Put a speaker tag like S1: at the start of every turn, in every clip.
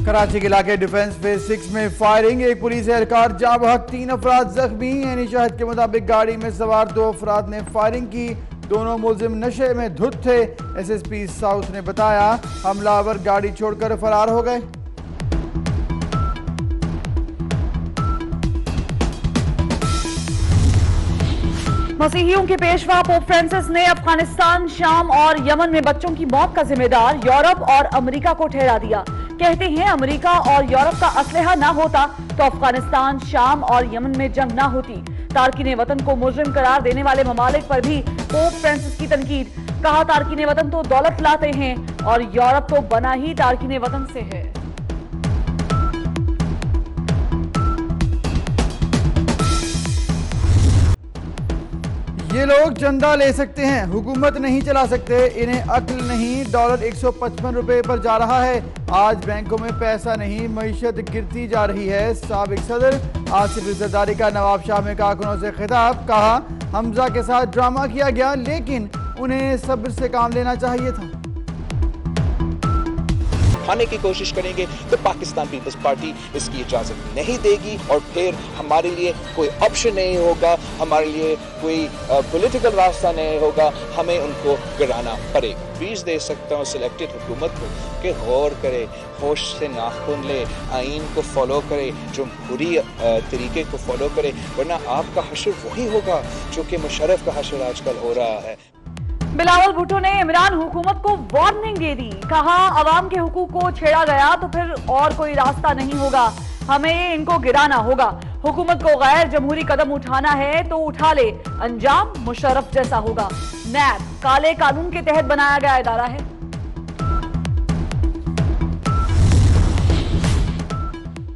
S1: कराची के इलाके defence phase 6 में फायरिंग, एक पुलिस एहलकार जाँ बहक, 3 अफराद जख्मी। यानी शहद के मुताबिक गाड़ी में सवार 2 अफराद ने फायरिंग की, दोनों मुलजिम नशे में धुत थे। एसएसपी साउथ ने बताया हमलावर गाड़ी छोड़कर फरार हो गए।
S2: मसीहियों के पेशवा पोप फ्रांसिस ने अफगानिस्तान, शाम और यमन में बच्चों की मौत का जिम्मेदार यूरोप और अमेरिका को ठहरा दिया। कहते हैं अमेरिका और यूरोप का असलहा ना होता तो अफगानिस्तान, शाम और यमन में जंग ना होती। तारकीन वतन को मुजरिम करार देने वाले ममालिक पर भी पोप फ्रांसिस की तनकीद। कहा तारकीन वतन तो दौलत लाते हैं और यूरोप तो बना ही तारकीन वतन से है।
S1: ये लोग चंदा ले सकते हैं, हुकूमत नहीं चला सकते, इन्हें अक्ल नहीं। डॉलर 155 रुपए पर जा रहा है। आज बैंकों में पैसा नहीं, मईशत गिरती जा रही है। साबिक सदर आसिफ जरदारी का नवाब शाह में कारकुनों से खिताब। कहा हमजा के साथ ड्रामा किया गया, लेकिन उन्हें सब्र से काम लेना चाहिए था।
S3: खाने की कोशिश करेंगे तो पाकिस्तान पीपल्स पार्टी इसकी इजाजत नहीं देगी और फिर हमारे लिए कोई ऑप्शन नहीं होगा, हमारे लिए कोई पॉलिटिकल रास्ता नहीं होगा, हमें उनको गिराना पड़ेगा। प्लीज दे सकता हूँ सिलेक्टेड हुकूमत को कि गौर करे, होश से नाखून ले, आइन को फॉलो करे, जमहूरी तरीके को फॉलो करे, वरना आपका हशर वही होगा जो कि मुशर्रफ का हशर आजकल हो रहा है।
S2: बिलावल भुट्टो ने इमरान हुकूमत को वार्निंग दे दी। कहा अवाम के हुकूक को छेड़ा गया तो फिर और कोई रास्ता नहीं होगा, हमें इनको गिराना होगा। हुकूमत को गैर जमहूरी कदम उठाना है तो उठा ले, अंजाम मुशर्रफ जैसा होगा। नैब काले कानून के तहत बनाया गया इदारा है।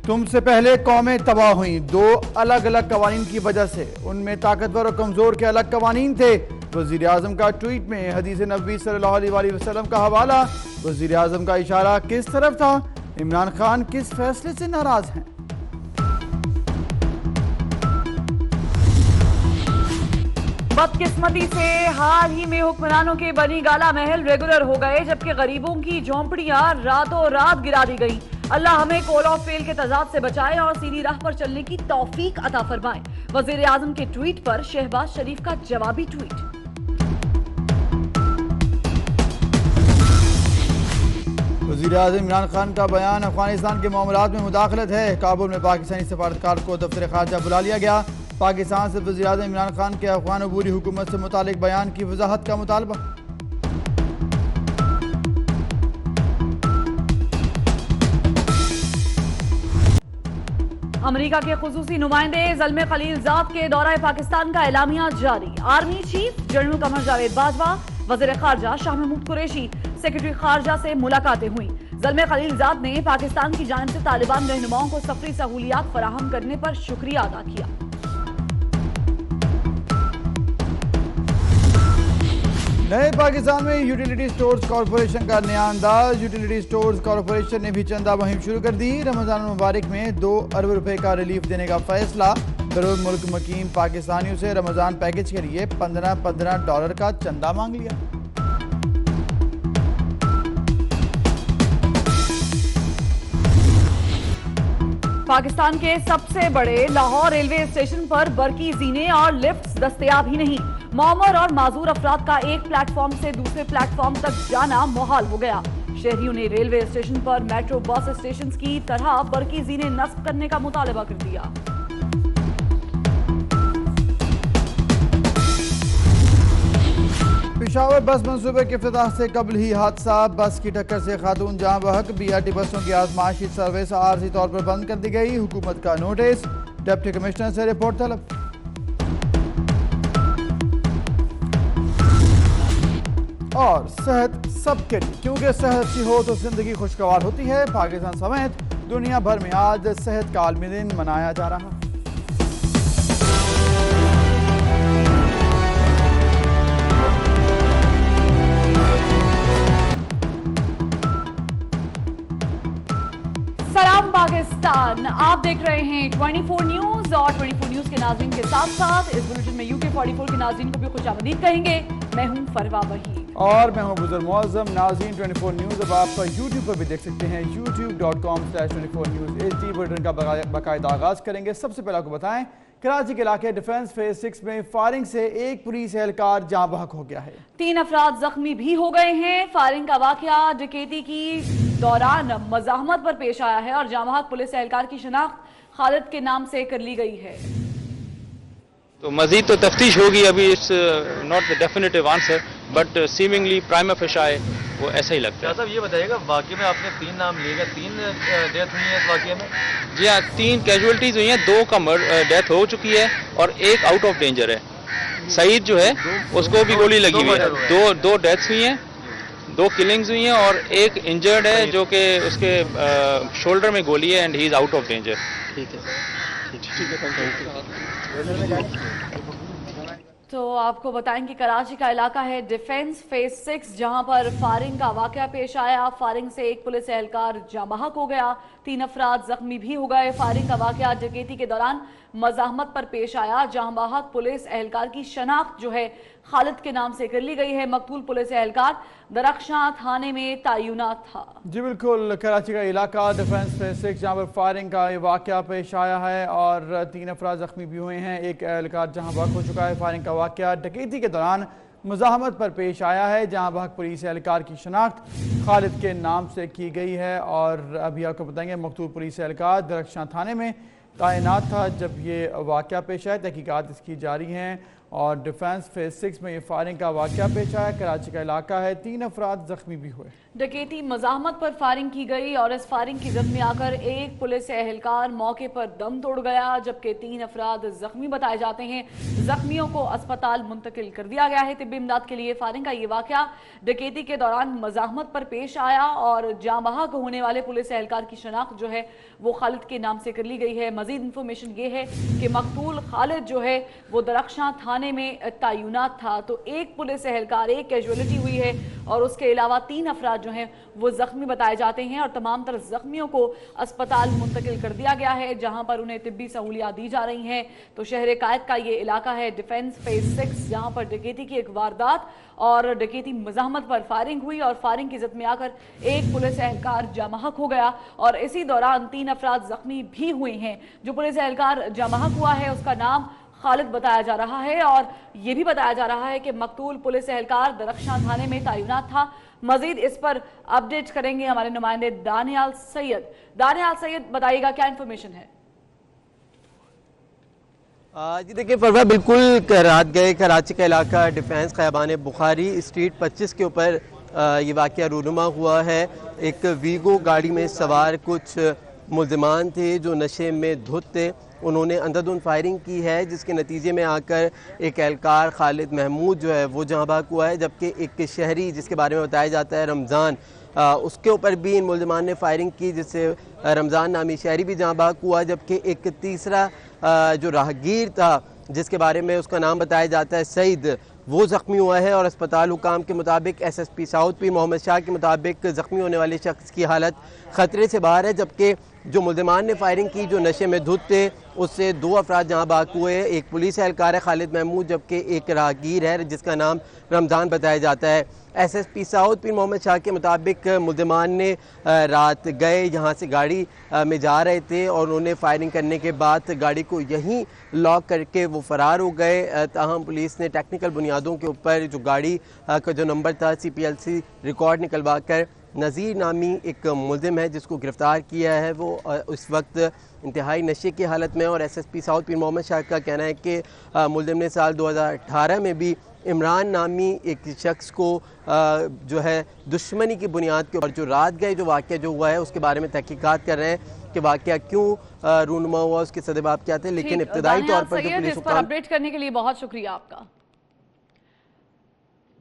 S1: तुमसे पहले कौमें तबाह हुई 2 अलग अलग कवानीन की वजह से। उनमें ताकतवर और कमजोर के अलग कवानीन थे। वजीर आजम का ट्वीट में हदीस नबी सल्लल्लाहु अलैहि वसल्लम का हवाला। वजीर आजम का इशारा किस तरफ था? इमरान खान किस फैसले से नाराज हैं?
S2: बदकिस्मती से हाल ही में हुक्मरानों के बनी गाला महल रेगुलर हो गए, जबकि गरीबों की झोंपड़ियां रातों रात गिरा दी गई। अल्लाह हमें कॉल ऑफ फेल के तजाद से बचाए और सीधी राह पर चलने की तौफीक अता फरमाए। वजीर आजम के ट्वीट पर शहबाज शरीफ का जवाबी ट्वीट।
S1: वज़ीर आज़म इमरान खान का बयान अफगानिस्तान के मामलात में मुदाखलत है। काबुल में पाकिस्तानी सफारतकार को दफ्तर खारजा बुला लिया गया। पाकिस्तान से वज़ीर आज़म इमरान खान के अफगान अबूरी हुकूमत से मुतालिक बयान की वजाहत का मुतालबा।
S2: अमेरिका के खुसूसी नुमाइंदे ज़ल्मे खलीलजाद के दौरा पाकिस्तान का एलामिया जारी। Army chief general Qamar Javed Bajwa, वज़ीर खारजा शाह महमूद कुरैशी, सेक्रेटरी खारजा से मुलाकातें हुई। ज़ल्मे खलीलजाद ने पाकिस्तान की जानिब से तालिबान रहनुमाओं को सफरी सहूलियात फराहम करने पर शुक्रिया अदा किया।
S1: नए पाकिस्तान में यूटिलिटी स्टोर्स कॉरपोरेशन का नया अंदाज। यूटिलिटी स्टोर्स कॉरपोरेशन ने भी चंदा मुहिम शुरू कर दी। रमजान मुबारक में 2 अरब रुपए का रिलीफ देने का फैसला। बरूर मुल्क मुकीम पाकिस्तानियों से रमजान पैकेज के लिए $15 का चंदा मांग लिया।
S2: पाकिस्तान के सबसे बड़े लाहौर रेलवे स्टेशन पर बरकी जीने और लिफ्ट्स दस्तयाब ही नहीं। मौमर और माजूर अफराद का एक प्लेटफॉर्म से दूसरे प्लेटफॉर्म तक जाना मुहाल हो गया। शहरियों ने रेलवे स्टेशन पर मेट्रो बस स्टेशन की तरह बरकी जीने नस्ब करने का मुतालबा कर दिया।
S1: पेशावर बस मंसूबे के इफ्तिताह से कबल ही हादसा। बस की टक्कर से खातून जाँ बहक। बीआरटी बसों की आजमाइशी सर्विस आरजी तौर पर बंद कर दी गई। हुकूमत का नोटिस। डिप्टी कमिश्नर से रिपोर्ट तलब। और सेहत सबके लिए, क्योंकि सेहत अच्छी हो तो जिंदगी खुशगवार होती है। पाकिस्तान समेत दुनिया भर में आज सेहत का आलमी दिन मनाया जा रहा है।
S2: सलाम पाकिस्तान, आप देख रहे हैं 24 न्यूज और 24 न्यूज के नाज़रीन के साथ साथ इस बुलेटिन में यूके 44 के नाज़रीन को भी खुशामदीद कहेंगे। मैं हूं फरवा वही
S1: और मैं हूं बुजुर्ग मौज़म। नाज़रीन 24 न्यूज़ अब आप YouTube पर भी देख सकते हैं, youtube.com/24 न्यूज़ HD बुलेटिन का बाकायदा आगाज़ करेंगे। सबसे पहले आपको बताएं, कराची के इलाके डिफेंस फेज 6 में फायरिंग से एक पुलिस एहलकार जाँ बहक हो गया है।
S2: 3 अफराद जख्मी भी हो गए हैं। फायरिंग का वाकया डकैती की दौरान मज़ाहमत पर पेश आया है और जाँ बहक पुलिस एहलकार की शनाख्त खालिद के नाम से कर ली गई है।
S4: तो मजीद तो तफ्तीश होगी, अभी it's not the definitive answer, but seemingly prima facie वो ऐसा ही लगता है।
S5: साहब ये बताइएगा, वाकई में आपने 3 नाम लिए गए, 3 डेथ हुई है इस वाकये में?
S4: जी हाँ, 3 कैजुअलिटीज हुई हैं, 2 का डेथ हो चुकी है और 1 आउट ऑफ डेंजर है। सईद जो है उसको भी गोली लगी हुई है। दो डेथ्स हुई हैं, 2 किलिंग्स हुई हैं और 1 इंजर्ड है जो कि उसके शोल्डर में गोली है and he is out of danger.
S5: ठीक है।
S2: तो आपको बताएं कि कराची का इलाका है डिफेंस फेज 6, जहां पर फायरिंग का वाकया पेश आया। फायरिंग से एक पुलिस एहलकार जाँ बहक हो गया, 3 अफराद जख्मी भी हो गए। फायरिंग का वाकया डकैती के दौरान मज़ाहमत पर पेश आया। जाँ बहक पुलिस एहलकार की शनाख्त जो है खालिद के नाम से कर ली गई है। मकतूल पुलिस एहलकार दरख्शां थाने में तैनात था।
S1: जी बिल्कुल, कराची का इलाका डिफेंस फेज 6 जहाँ पर फायरिंग का ये वाकया पेश आया है और 3 अफराद जख्मी भी हुए हैं, 1 एहलकार जहाँ बहक हो चुका है। फायरिंग का वाकया डकैती के दौरान मज़ाहमत पर पेश आया है। जहाँ बहक पुलिस एहलकार की शनाख्त खालिद के नाम से की गई है और अभी आपको बताएंगे मकतूल पुलिस एहलकार दरख्शां थाने में तैनात था जब ये वाकया पेश आया। तहकीकात इसकी जारी हैं और डिफेंस फेज 6 में ये फायरिंग का वाकया पेश आया। कराची का इलाका है, 3 अफराद जख्मी भी हुए।
S2: डकैती मज़ाहमत पर फायरिंग की गई और इस फायरिंग की जद में आकर एक पुलिस एहलकार मौके पर दम तोड़ गया, जबकि 3 अफराद जख्मी बताए जाते हैं। जख्मियों को अस्पताल मुंतकिल कर दिया गया है तिब्बी इमदाद के लिए। फायरिंग का ये वाकया डकैती के दौरान मज़ाहमत पर पेश आया और जाँ बहक होने वाले पुलिस एहलकार की शनाख्त जो है वो खालिद के नाम से कर ली गई है। मजीद इंफॉर्मेशन ये है कि मकतूल खालिद जो है वो दरख्शां थाने में तैनात था। तो एक पुलिस एहलकार, 1 कैजुअलिटी हुई है और उसके अलावा 3 अफराद जो हैं वो जख्मी बताए जाते हैं और तमाम तरह जख्मियों को अस्पताल मुंतकिल कर दिया गया है जहां पर उन्हें तिब्बी सहूलियात दी जा रही हैं। तो शहर कायद का ये इलाका है डिफेंस फेज 6, जहां पर डकैती की एक वारदात और डकैती मज़ाहमत पर फायरिंग हुई और फायरिंग की जद में आकर एक पुलिस एहलकार जाँ बहक हो गया और इसी दौरान 3 अफराद जख्मी भी हुए हैं। जो पुलिस एहलकार जाँ बहक हुआ है उसका नाम खालिद बताया जा रहा है और ये भी बताया जा रहा है कि मकतूल पुलिस एहलकार दरख्शां थाने में तैनात था। मजीद इस पर अपडेट करेंगे हमारे नुमाइंदे दानियाल सैयद। दानियाल सैयद, बताइएगा क्या इन्फॉर्मेशन है?
S5: जी देखिए फरवा, बिल्कुल रात गए कराची का इलाका डिफेंस खयाबान बुखारी स्ट्रीट 25 के ऊपर ये वाकया रूनुमा हुआ है। एक वीगो गाड़ी में सवार कुछ मुल्ज़िमान थे जो नशे में धुत थे। उन्होंने अंधाधुंध फायरिंग की है जिसके नतीजे में आकर एक एहलकार खालिद महमूद जो है वो जाँ बहक हुआ है, जबकि एक शहरी जिसके बारे में बताया जाता है रमज़ान, उसके ऊपर भी इन मुल्ज़िमान ने फायरिंग की जिससे रमज़ान नामी शहरी भी जाँ बहक हुआ। जबकि एक तीसरा जो राहगीर था जिसके बारे में उसका नाम बताया जाता है सईद, वो ज़ख्मी हुआ है और अस्पताल हुकाम के मुताबिक SSP साउथ पीर मोहम्मद शाह के मुताबिक ज़ख्मी होने वाले शख्स की हालत ख़तरे से बाहर है। जबकि जो मुल्ज़िमान ने फायरिंग की जो नशे में धुत थे उससे 2 अफराद जाँ बहक हुए। एक पुलिस एहलकार है खालिद महमूद, जबकि एक राहगीर है जिसका नाम रमज़ान बताया जाता है। SSP साउथ पीर मोहम्मद शाह के मुताबिक मुल्ज़िमान ने रात गए, यहाँ से गाड़ी में जा रहे थे और उन्होंने फायरिंग करने के बाद गाड़ी को यहीं लॉक करके वो फ़रार हो गए। ताहम पुलिस ने टेक्निकल बुनियादों के ऊपर जो गाड़ी का जो नंबर था CPLC रिकॉर्ड निकलवा कर नज़ीर नामी एक मुल्ज़िम है जिसको गिरफ़्तार किया है। वो उस वक्त इंतहाई नशे की हालत में और SSP साउथ पीर मोहम्मद शाह का कहना है कि मुल्ज़िम ने साल 2018 में भी इमरान नामी एक शख्स को जो है दुश्मनी की बुनियाद के ऊपर जो रात गए जो वाक़या जो हुआ है उसके बारे में तहकीकात कर रहे हैं कि वाक़या क्यों रूनुमा हुआ, उसके सदबाब क्या थे। लेकिन इब्तदाई तौर पर जो पुलिस
S2: पर अपडेट करने के लिए बहुत शुक्रिया आपका।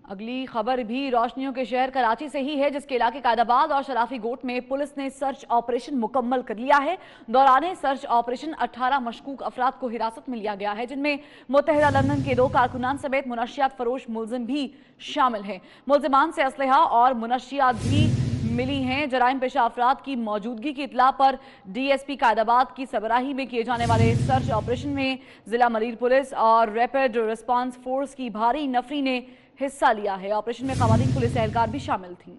S2: अगली खबर भी रोशनियों के शहर कराची से ही है, जिसके इलाके कायदाबाद और शराफी गोट में पुलिस ने सर्च ऑपरेशन मुकम्मल कर लिया है। दौरान सर्च ऑपरेशन 18 मशकूक अफराद को हिरासत में लिया गया है, जिनमें मुत्तहिदा लंदन के 2 कारकुनान समेत मुनशियात फरोश मुल्जिम भी शामिल हैं। मुल्जिमान से असलहा और मुनशियात भी मिली हैं। जराइम पेशा अफराद की मौजूदगी की इतला पर DSP कायदाबाद की सरबराही में किए जाने वाले सर्च ऑपरेशन में जिला मरीर पुलिस और रैपिड रिस्पांस फोर्स की भारी नफरी ने हिस्सा लिया है। ऑपरेशन में खवातीन पुलिस एहलकार भी शामिल थीं।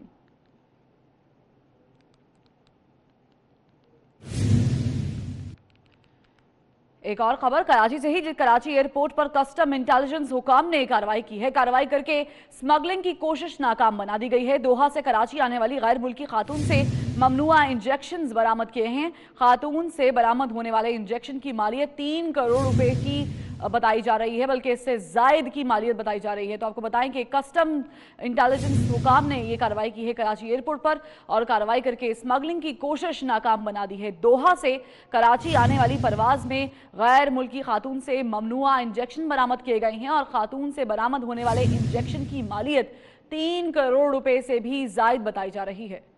S2: एक और खबर कराची से ही, कराची एयरपोर्ट पर कस्टम इंटेलिजेंस हुकाम ने कार्रवाई की है। कार्रवाई करके स्मगलिंग की कोशिश नाकाम बना दी गई है। दोहा से कराची आने वाली गैर मुल्की खातून से ममनुआ इंजेक्शन बरामद किए हैं। खातून से बरामद होने वाले इंजेक्शन की मालियत 3 करोड़ रुपए की बताई जा रही है, बल्कि इससे जायद की मालियत बताई जा रही है। तो आपको बताएं कि कस्टम इंटेलिजेंस हुकाम ने यह कार्रवाई की है कराची एयरपोर्ट पर, और कार्रवाई करके स्मगलिंग की कोशिश नाकाम बना दी है। दोहा से कराची आने वाली परवाज में गैर मुल्की खातून से ममनुआ इंजेक्शन बरामद किए गए हैं, और खातून से बरामद होने वाले इंजेक्शन की मालियत 3 करोड़ रुपए से भी जायद बताई जा रही है।